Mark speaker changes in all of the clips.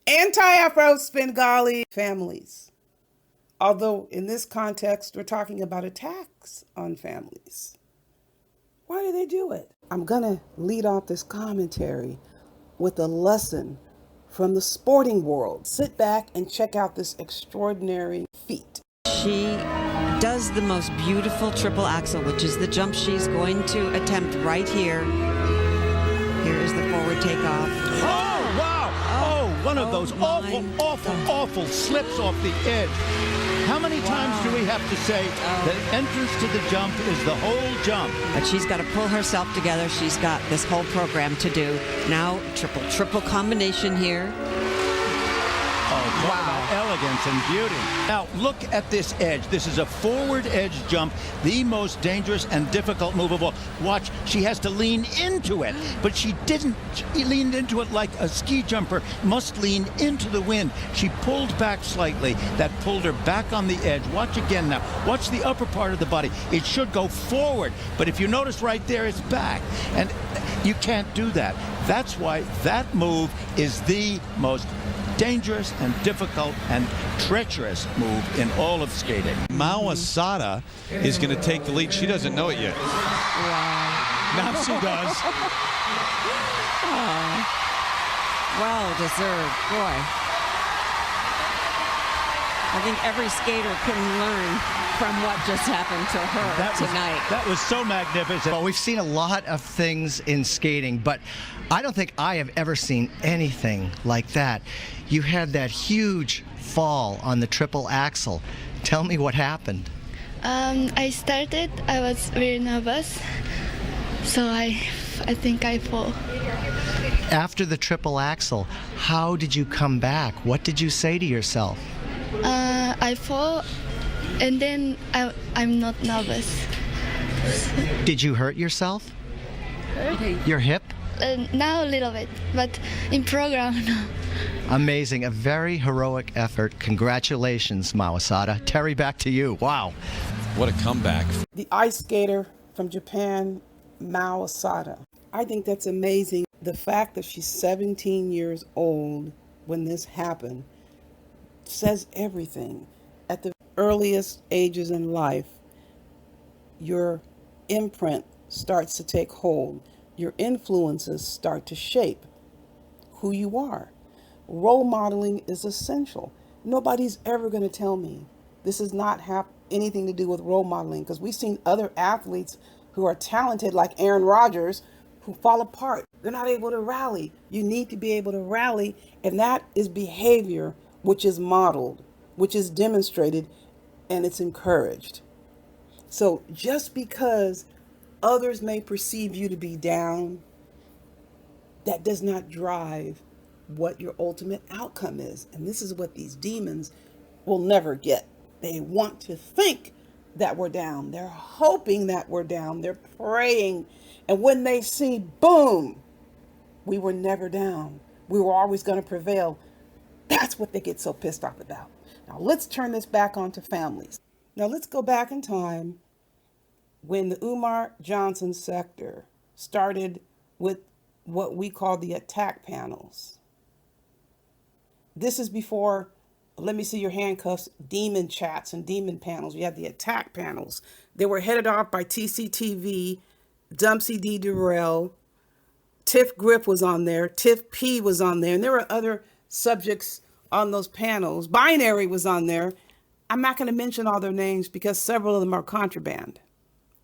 Speaker 1: Anti-Afro Bengali families. Although in this context, we're talking about attacks on families. Why do they do it? I'm going to lead off this commentary with a lesson from the sporting world. Sit back and check out this extraordinary feat.
Speaker 2: She does the most beautiful triple axel, which is the jump she's going to attempt right here. Here is the forward takeoff.
Speaker 3: Oh, wow! Oh, one of those awful slips off the edge. How many times do we have to say that entrance to the jump is the whole jump?
Speaker 2: But she's got to pull herself together. She's got this whole program to do. Now, triple combination here.
Speaker 3: Oh, wow. Elegance and beauty. Now, look at this edge. This is a forward edge jump, the most dangerous and difficult move of all. Watch, she has to lean into it, but she didn't. She leaned into it like a ski jumper must lean into the wind. She pulled back slightly. That pulled her back on the edge. Watch again now. Watch the upper part of the body. It should go forward, but if you notice right there, it's back. And you can't do that. That's why that move is the most dangerous and difficult and treacherous move in all of skating.
Speaker 4: Mao Asada is going to take the lead. She doesn't know it yet.
Speaker 2: Wow.
Speaker 4: Now she does.
Speaker 2: Well deserved. Boy. I think every skater can learn from what just happened to her tonight.
Speaker 3: That was so magnificent.
Speaker 5: Well, we've seen a lot of things in skating, but I don't think I have ever seen anything like that. You had that huge fall on the triple axel. Tell me what happened.
Speaker 6: I was very nervous, so I think I fall.
Speaker 5: After the triple axel, how did you come back? What did you say to yourself?
Speaker 6: I fall, and then I'm not nervous.
Speaker 5: Did you hurt yourself? Your hip?
Speaker 6: Now a little bit, but in program, no.
Speaker 5: Amazing. A very heroic effort. Congratulations, Mao Asada. Terry, back to you. Wow.
Speaker 4: What a comeback.
Speaker 1: The ice skater from Japan, Mao Asada. I think that's amazing. The fact that she's 17 years old when this happened says everything. At the earliest ages in life, your imprint starts to take hold. Your influences start to shape who you are. Role modeling is essential. Nobody's ever going to tell me this does not have anything to do with role modeling, because we've seen other athletes who are talented, like Aaron Rodgers, who fall apart. They're not able to rally. You need to be able to rally, and that is behavior which is modeled, which is demonstrated, and it's encouraged. So just because others may perceive you to be down, that does not drive what your ultimate outcome is. And this is what these demons will never get. They want to think that we're down. They're hoping that we're down. They're praying. And when they see, boom, we were never down, we were always going to prevail, that's what they get so pissed off about. Now let's turn this back onto families. Now let's go back in time when the Umar Johnson sector started with what we call the attack panels. This is before, let me see your handcuffs, demon chats and demon panels. We had the attack panels. They were headed off by TCTV, Dumpsy D. Durrell, Tiff Griff was on there, Tiff P was on there, and there were other subjects on those panels. Binary was on there. I'm not going to mention all their names because several of them are contraband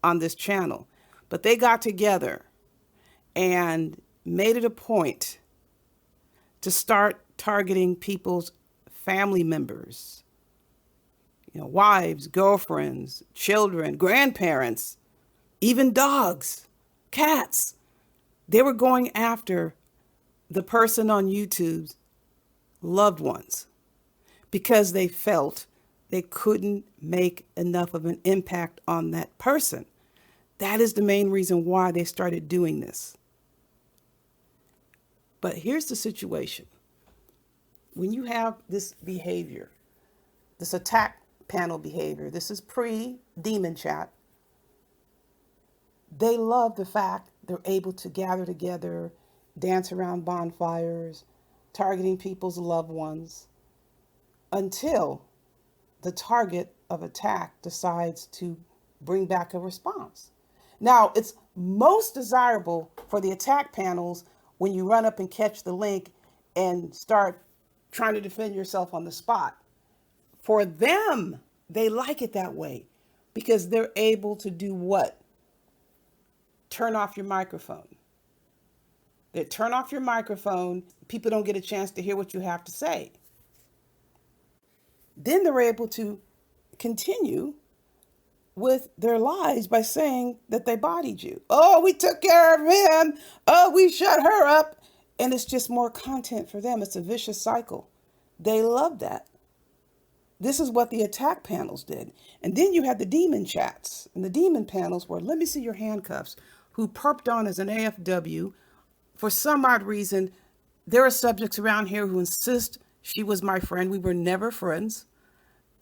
Speaker 1: on this channel. But they got together and made it a point to start targeting people's family members, wives, girlfriends, children, grandparents, even dogs, cats. They were going after the person on YouTube's loved ones because they felt they couldn't make enough of an impact on that person. That is the main reason why they started doing this. But here's the situation. When you have this behavior, this attack panel behavior, this is pre-demon chat, they love the fact they're able to gather together, dance around bonfires, targeting people's loved ones, until the target of attack decides to bring back a response. Now, it's most desirable for the attack panels when you run up and catch the link and start trying to defend yourself on the spot. For them, they like it that way because they're able to do what? Turn off your microphone. They turn off your microphone. People don't get a chance to hear what you have to say. Then they're able to continue with their lies by saying that they bodied you. Oh, we took care of him. Oh, we shut her up. And it's just more content for them. It's a vicious cycle. They love that. This is what the attack panels did. And then you had the demon chats. And the demon panels were, let me see your handcuffs, who perped on as an AFW. For some odd reason, there are subjects around here who insist she was my friend. We were never friends.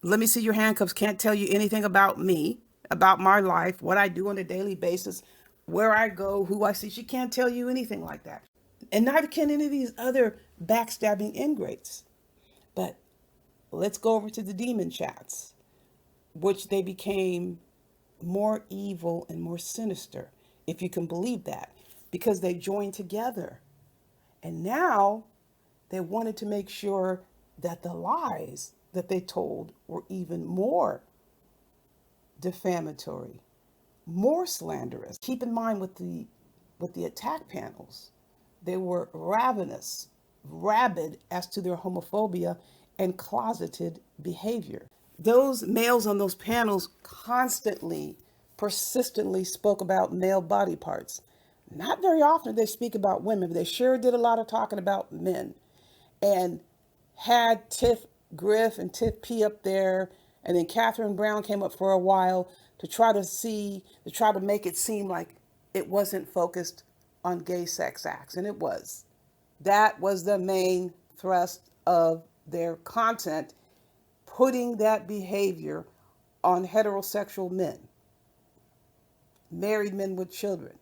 Speaker 1: Let me see your handcuffs. Can't tell you anything about me, about my life, what I do on a daily basis, where I go, who I see. She can't tell you anything like that. And neither can any of these other backstabbing ingrates. But let's go over to the demon chats, which they became more evil and more sinister, if you can believe that, because they joined together. And now they wanted to make sure that the lies that they told were even more defamatory, more slanderous. Keep in mind with the attack panels, they were ravenous, rabid as to their homophobia and closeted behavior. Those males on those panels constantly, persistently spoke about male body parts. Not very often they speak about women, but they sure did a lot of talking about men. And had Tiff Griff and Tiff P up there, and then Catherine Brown came up for a while to try to make it seem like it wasn't focused on gay sex acts, and it was. That was the main thrust of their content, putting that behavior on heterosexual men, married men with children.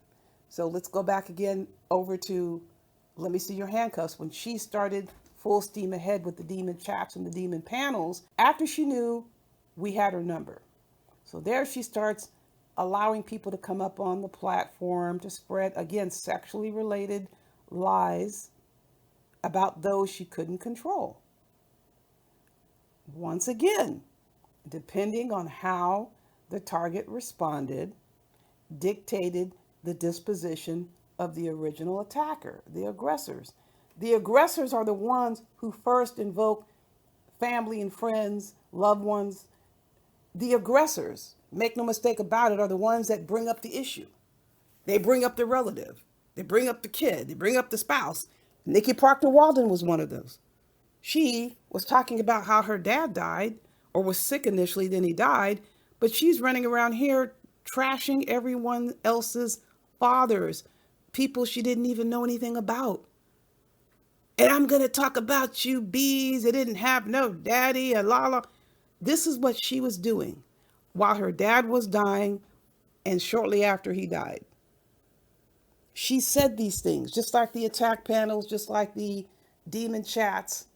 Speaker 1: So let's go back again over to Let Me See Your Handcuffs. When she started full steam ahead with the demon chats and the demon panels, after she knew we had her number. So there she starts allowing people to come up on the platform to spread, again, sexually related lies about those she couldn't control. Once again, depending on how the target responded, dictated the disposition of the original attacker, the aggressors. The aggressors are the ones who first invoke family and friends, loved ones. The aggressors, make no mistake about it, are the ones that bring up the issue. They bring up the relative. They bring up the kid. They bring up the spouse. Nikki Proctor Walden was one of those. She was talking about how her dad died, or was sick initially, then he died, but she's running around here trashing everyone else's fathers, people she didn't even know anything about. And I'm going to talk about you bees that didn't have no daddy, and la la. This is what she was doing while her dad was dying and shortly after he died. She said these things, just like the attack panels, just like the demon chats,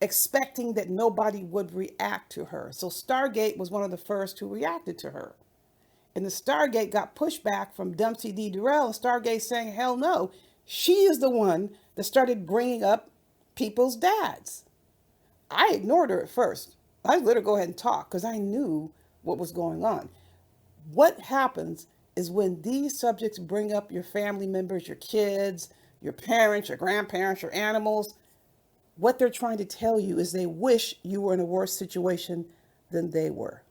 Speaker 1: expecting that nobody would react to her. So Stargate was one of the first who reacted to her. And the Stargate got pushback from Dempsey D. Durrell, and Stargate saying, hell no, she is the one that started bringing up people's dads. I ignored her at first. I let her go ahead and talk because I knew what was going on. What happens is when these subjects bring up your family members, your kids, your parents, your grandparents, your animals, what they're trying to tell you is they wish you were in a worse situation than they were.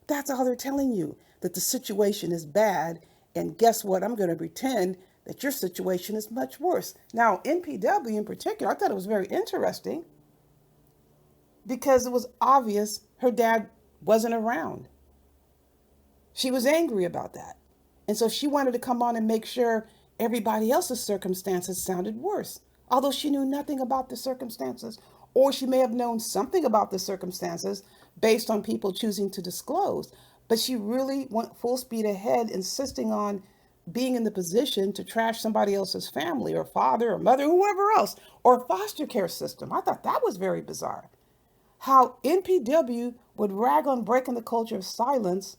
Speaker 1: That's all they're telling you, that the situation is bad. And guess what? I'm going to pretend that your situation is much worse. Now, NPW in particular, I thought it was very interesting because it was obvious her dad wasn't around. She was angry about that. And so she wanted to come on and make sure everybody else's circumstances sounded worse, although she knew nothing about the circumstances, or she may have known something about the circumstances based on people choosing to disclose. But she really went full speed ahead, insisting on being in the position to trash somebody else's family or father or mother, whoever else, or foster care system. I thought that was very bizarre. How NPW would rag on breaking the culture of silence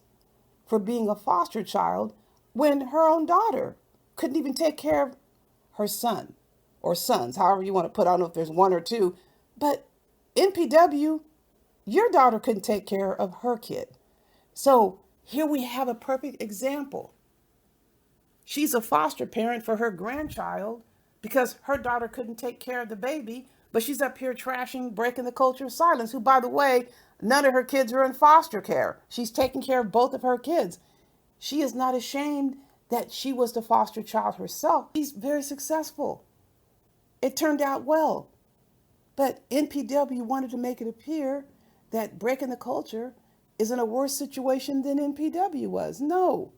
Speaker 1: for being a foster child when her own daughter couldn't even take care of her son or sons, however you want to put it. I don't know if there's one or two, but NPW, your daughter couldn't take care of her kid. So here we have a perfect example. She's a foster parent for her grandchild because her daughter couldn't take care of the baby, but she's up here trashing, breaking the culture of silence, who, by the way, none of her kids are in foster care. She's taking care of both of her kids. She is not ashamed that she was the foster child herself. She's very successful. It turned out well. But NPW wanted to make it appear that breaking the culture is in a worse situation than NPW was. No,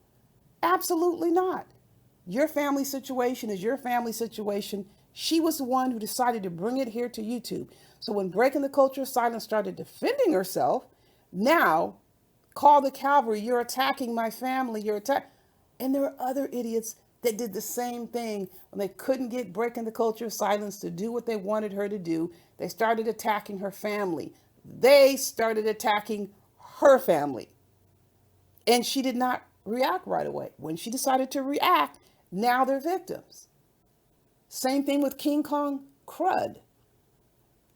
Speaker 1: absolutely not. Your family situation is your family situation. She was the one who decided to bring it here to YouTube. So when Breaking the Culture of Silence started defending herself, now call the cavalry, you're attacking my family, And there are other idiots that did the same thing when they couldn't get Breaking the Culture of Silence to do what they wanted her to do. They started attacking her family. They started attacking her family. And she did not react right away. When she decided to react, now they're victims. Same thing with King Kong Crud.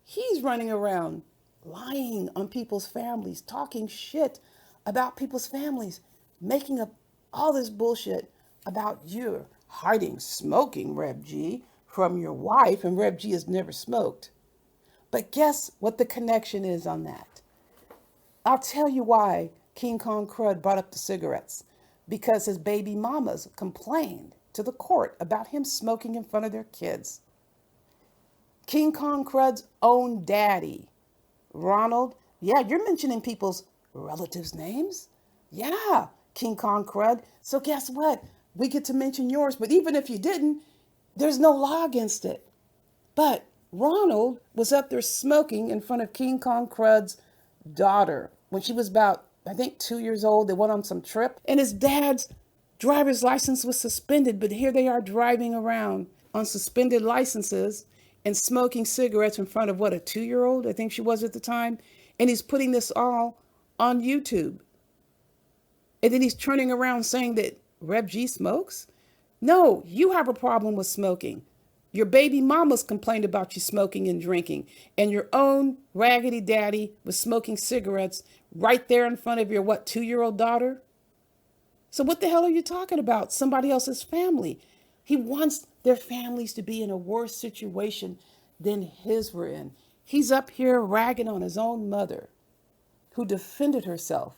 Speaker 1: He's running around lying on people's families, talking shit about people's families, making up all this bullshit about you hiding smoking, Reb G, from your wife, and Reb G has never smoked. But guess what the connection is on that? I'll tell you why King Kong Crud brought up the cigarettes. Because his baby mamas complained to the court about him smoking in front of their kids. King Kong Crud's own daddy, Ronald, yeah, you're mentioning people's relatives' names. Yeah, King Kong Crud. So guess what? We get to mention yours, but even if you didn't, there's no law against it. But Ronald was up there smoking in front of King Kong Crud's daughter when she was about, I think, 2 years old. They went on some trip, and his dad's driver's license was suspended, but here they are driving around on suspended licenses and smoking cigarettes in front of what, a 2-year-old, I think she was at the time. And he's putting this all on YouTube. And then he's turning around saying that Reb G smokes? No, you have a problem with smoking. Your baby mamas complained about you smoking and drinking, and your own raggedy daddy was smoking cigarettes right there in front of your, what, 2-year-old daughter? So what the hell are you talking about? Somebody else's family. He wants their families to be in a worse situation than his were in. He's up here ragging on his own mother, who defended herself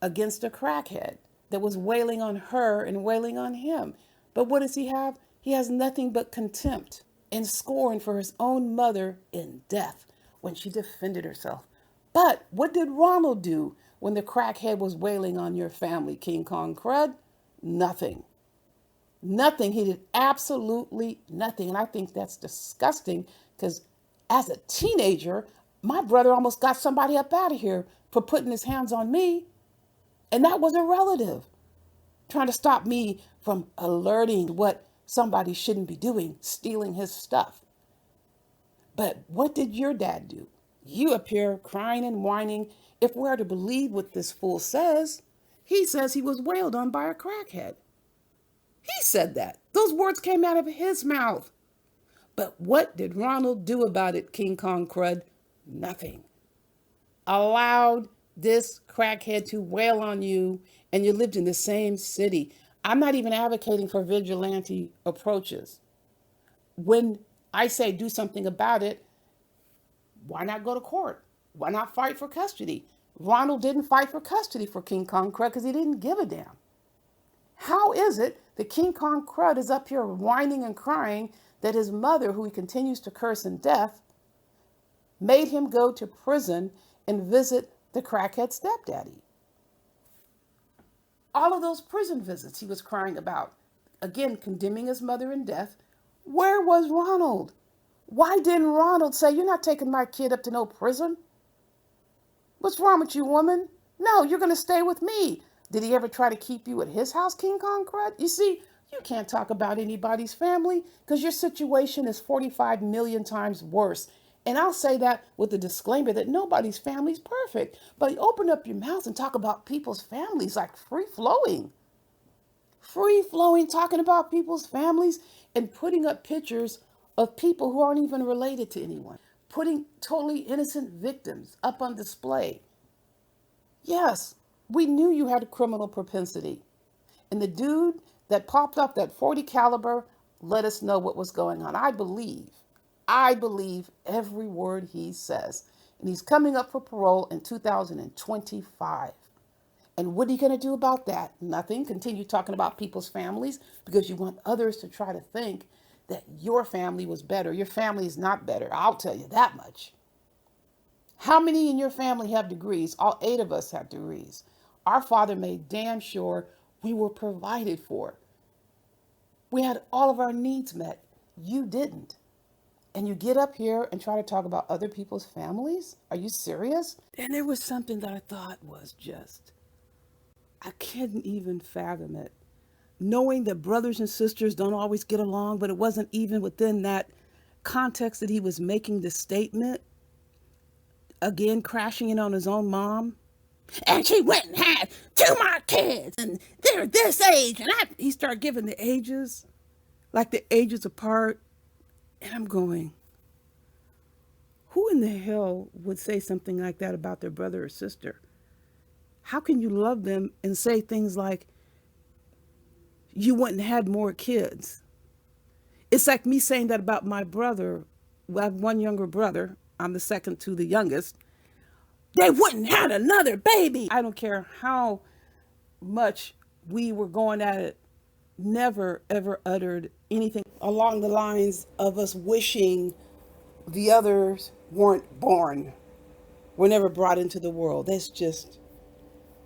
Speaker 1: against a crackhead that was wailing on her and wailing on him. But what does he have? He has nothing but contempt and scorn for his own mother in death when she defended herself. But what did Ronald do when the crackhead was wailing on your family, King Kong Crud? Nothing. Nothing. He did absolutely nothing. And I think that's disgusting because as a teenager, my brother almost got somebody up out of here for putting his hands on me. And that was a relative trying to stop me from alerting what somebody shouldn't be doing, stealing his stuff. But what did your dad do? You up here crying and whining. If we're to believe what this fool says, he says he was wailed on by a crackhead. He said that. Those words came out of his mouth. But what did Ronald do about it, King Kong Crud? Nothing. Allowed this crackhead to wail on you, and you lived in the same city. I'm not even advocating for vigilante approaches. When I say do something about it, why not go to court? Why not fight for custody? Ronald didn't fight for custody for King Kong Crud because he didn't give a damn. How is it that King Kong Crud is up here whining and crying that his mother, who he continues to curse in death, made him go to prison and visit the crackhead stepdaddy? All of those prison visits he was crying about, again, condemning his mother in death. Where was Ronald? Why didn't Ronald say, you're not taking my kid up to no prison? What's wrong with you, woman? No, you're going to stay with me. Did he ever try to keep you at his house, King Kong Crud? You see, You can't talk about anybody's family because your situation is 45 million times worse. And I'll say that with the disclaimer that nobody's family is perfect. But you open up your mouth and talk about people's families like free flowing, talking about people's families and putting up pictures of people who aren't even related to anyone, putting totally innocent victims up on display. Yes, we knew you had a criminal propensity. And the dude that popped up that 40 caliber let us know what was going on. I believe every word he says. And he's coming up for parole in 2025. And what are you going to do about that? Nothing. Continue talking about people's families because you want others to try to think that your family was better. Your family is not better. I'll tell you that much. How many in your family have degrees? All 8 of us have degrees. Our father made damn sure we were provided for. We had all of our needs met. You didn't. And you get up here and try to talk about other people's families? Are you serious? And there was something that I thought was just, I couldn't even fathom it. Knowing that brothers and sisters don't always get along, but it wasn't even within that context that he was making the statement. Again, crashing in on his own mom. And she went and had 2 more kids, and they're this age. And he started giving the ages, like the ages apart. And I'm going, who in the hell would say something like that about their brother or sister? How can you love them and say things like, you wouldn't have had more kids? It's like me saying that about my brother. I have one younger brother. I'm the second to the youngest. They wouldn't have another baby. I don't care how much we were going at it. Never, ever uttered anything along the lines of us wishing the others weren't born, were never brought into the world.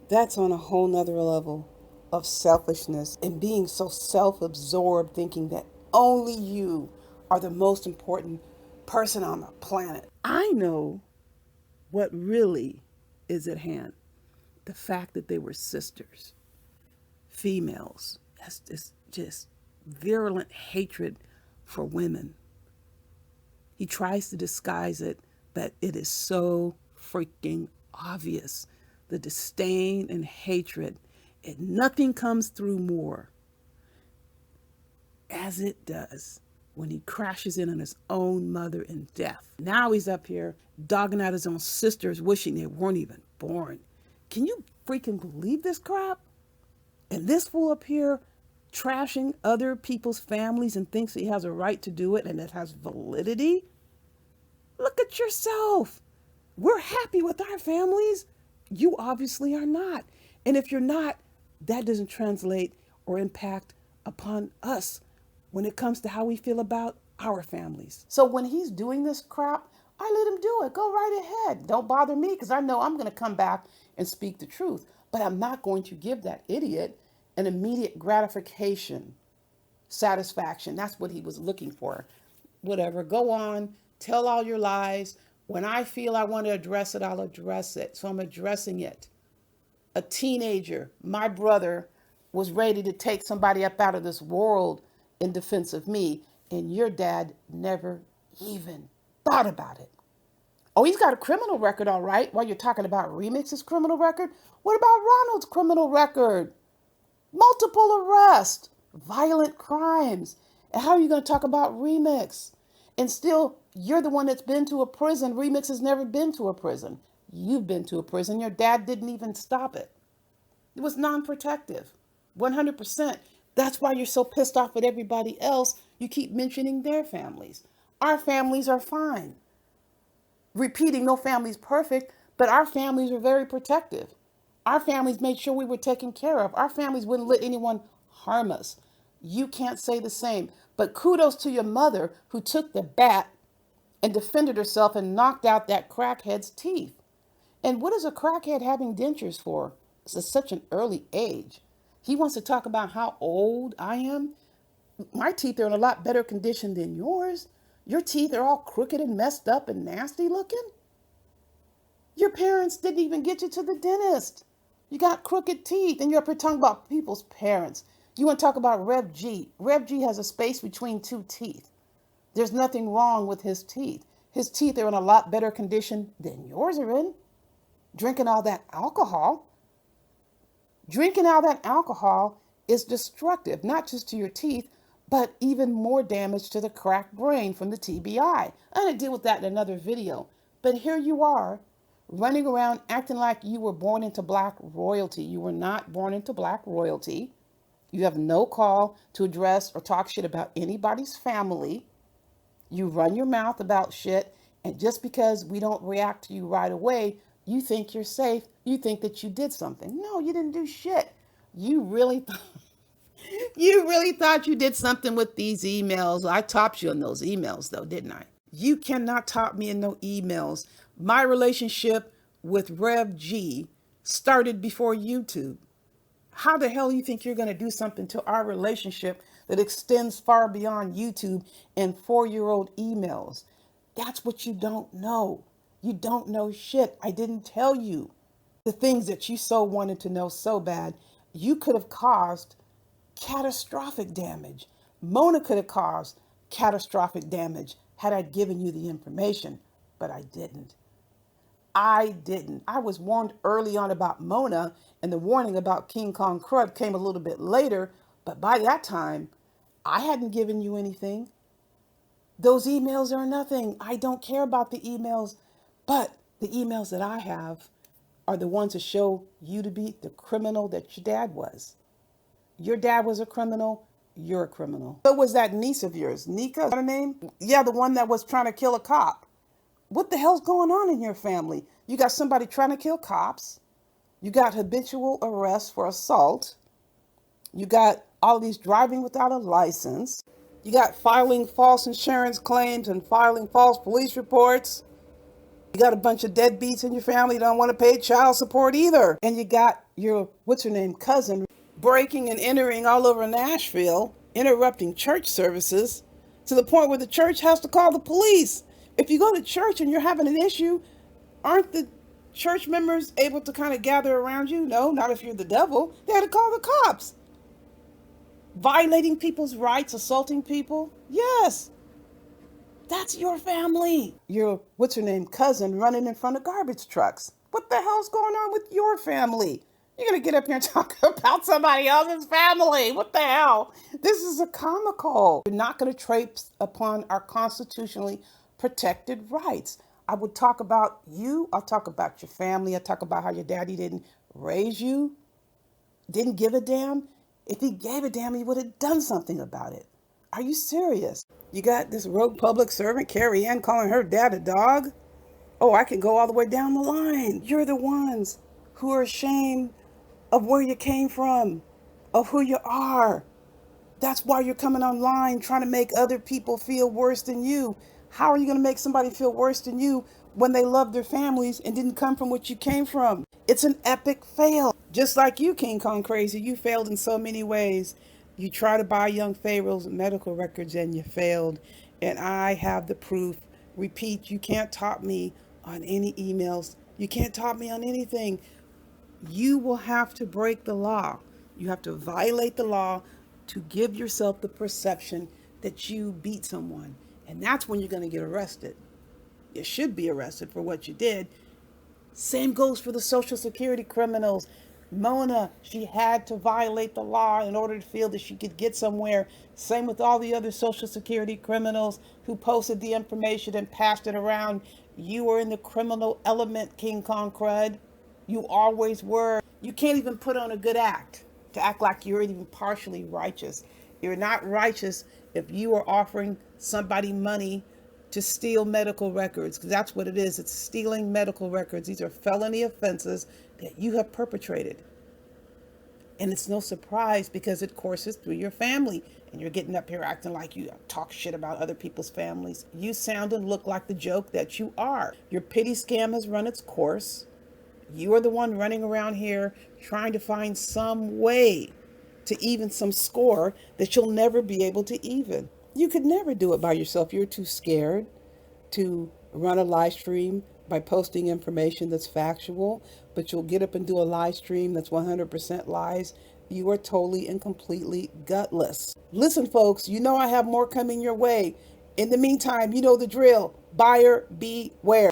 Speaker 1: That's on a whole nother level of selfishness and being so self-absorbed, thinking that only you are the most important person on the planet. I know what really is at hand. The fact that they were sisters, females. That's just virulent hatred for women. He tries to disguise it, but it is so freaking obvious. The disdain and hatred, and nothing comes through more as it does when he crashes in on his own mother in death. Now he's up here dogging out his own sisters, wishing they weren't even born. Can you freaking believe this crap? And this fool up here trashing other people's families and thinks he has a right to do it and it has validity? Look at yourself. We're happy with our families. You obviously are not. And if you're not, that doesn't translate or impact upon us when it comes to how we feel about our families. So when he's doing this crap, I let him do it. Go right ahead. Don't bother me because I know I'm going to come back and speak the truth. But I'm not going to give that idiot an immediate gratification, satisfaction. That's what he was looking for. Whatever. Go on. Tell all your lies. When I feel I want to address it, I'll address it. So I'm addressing it. A teenager, my brother, was ready to take somebody up out of this world in defense of me, and your dad never even thought about it. Oh, he's got a criminal record, all right. While you're talking about Remix's criminal record, what about Ronald's criminal record? Multiple arrests, violent crimes. And how are you going to talk about Remix? And still, you're the one that's been to a prison. Remix has never been to a prison. You've been to a prison. Your dad didn't even stop it. It was non-protective, 100%. That's why you're so pissed off at everybody else. You keep mentioning their families. Our families are fine. Repeating, no family's perfect, but our families are very protective. Our families made sure we were taken care of. Our families wouldn't let anyone harm us. You can't say the same. But kudos to your mother who took the bat and defended herself and knocked out that crackhead's teeth. And what is a crackhead having dentures for? It's at such an early age. He wants to talk about how old I am. My teeth are in a lot better condition than yours. Your teeth are all crooked and messed up and nasty looking. Your parents didn't even get you to the dentist. You got crooked teeth and you're up here talking about people's parents. You want to talk about Rev G? Rev G has a space between two teeth. There's nothing wrong with his teeth. His teeth are in a lot better condition than yours are in. Drinking all that alcohol. Drinking all that alcohol is destructive, not just to your teeth, but even more damage to the cracked brain from the TBI. I'm going to deal with that in another video. But here you are, running around acting like you were born into black royalty. You were not born into black royalty. You have no call to address or talk shit about anybody's family. You run your mouth about shit, and just because we don't react to you right away, you think you're safe. You think that you did something. No, you didn't do shit. You really you really thought you did something with these emails. I topped you on those emails though, didn't I? You cannot top me in no emails. My relationship with Rev G started before YouTube. How the hell do you think you're going to do something to our relationship that extends far beyond YouTube and 4-year-old emails? That's what you don't know. You don't know shit. I didn't tell you the things that you so wanted to know so bad. You could have caused catastrophic damage. Mona could have caused catastrophic damage had I given you the information, but I didn't. I didn't. I was warned early on about Mona, and the warning about King Kong Crud came a little bit later, but by that time, I hadn't given you anything. Those emails are nothing. I don't care about the emails, but the emails that I have are the ones that show you to be the criminal that your dad was. Your dad was a criminal. You're a criminal. So was that niece of yours, Nika, is that her name? Yeah, the one that was trying to kill a cop. What the hell's going on in your family? You got somebody trying to kill cops. You got habitual arrests for assault. You got all these driving without a license. You got filing false insurance claims and filing false police reports. You got a bunch of deadbeats in your family that don't want to pay child support either. And you got your, what's her name, cousin breaking and entering all over Nashville, interrupting church services to the point where the church has to call the police. If you go to church and you're having an issue, aren't the church members able to kind of gather around you? No, not if you're the devil. They had to call the cops. Violating people's rights, assaulting people? Yes. That's your family. Your, what's her name, cousin running in front of garbage trucks. What the hell's going on with your family? You're going to get up here and talk about somebody else's family. What the hell? This is a comical. You're not going to traipse upon our constitutionally protected rights. I would talk about you. I'll talk about your family. I'll talk about how your daddy didn't raise you, didn't give a damn. If he gave a damn, he would have done something about it. Are you serious? You got this rogue public servant, Carrie Ann, calling her dad a dog? Oh, I can go all the way down the line. You're the ones who are ashamed of where you came from, of who you are. That's why you're coming online trying to make other people feel worse than you. How are you going to make somebody feel worse than you when they love their families and didn't come from what you came from? It's an epic fail. Just like you, King Kong Crazy, you failed in so many ways. You tried to buy young Pharaoh's medical records and you failed. And I have the proof. Repeat, you can't top me on any emails. You can't top me on anything. You will have to break the law. You have to violate the law to give yourself the perception that you beat someone. And that's when you're going to get arrested. You should be arrested for what you did. Same goes for the Social Security criminals. Mona, she had to violate the law in order to feel that she could get somewhere. Same with all the other Social Security criminals who posted the information and passed it around. You were in the criminal element, King Kong Crud. You always were. You can't even put on a good act to act like you're even partially righteous. You're not righteous if you are offering somebody money to steal medical records, because that's what it is. It's stealing medical records. These are felony offenses that you have perpetrated. And it's no surprise because it courses through your family. And you're getting up here acting like you talk shit about other people's families. You sound and look like the joke that you are. Your pity scam has run its course. You are the one running around here trying to find some way to even some score that you'll never be able to even. You could never do it by yourself. You're too scared to run a live stream by posting information that's factual, but you'll get up and do a live stream that's 100% lies you are totally and completely gutless. Listen, folks, you know I have more coming your way. In the meantime, you know the drill. Buyer beware.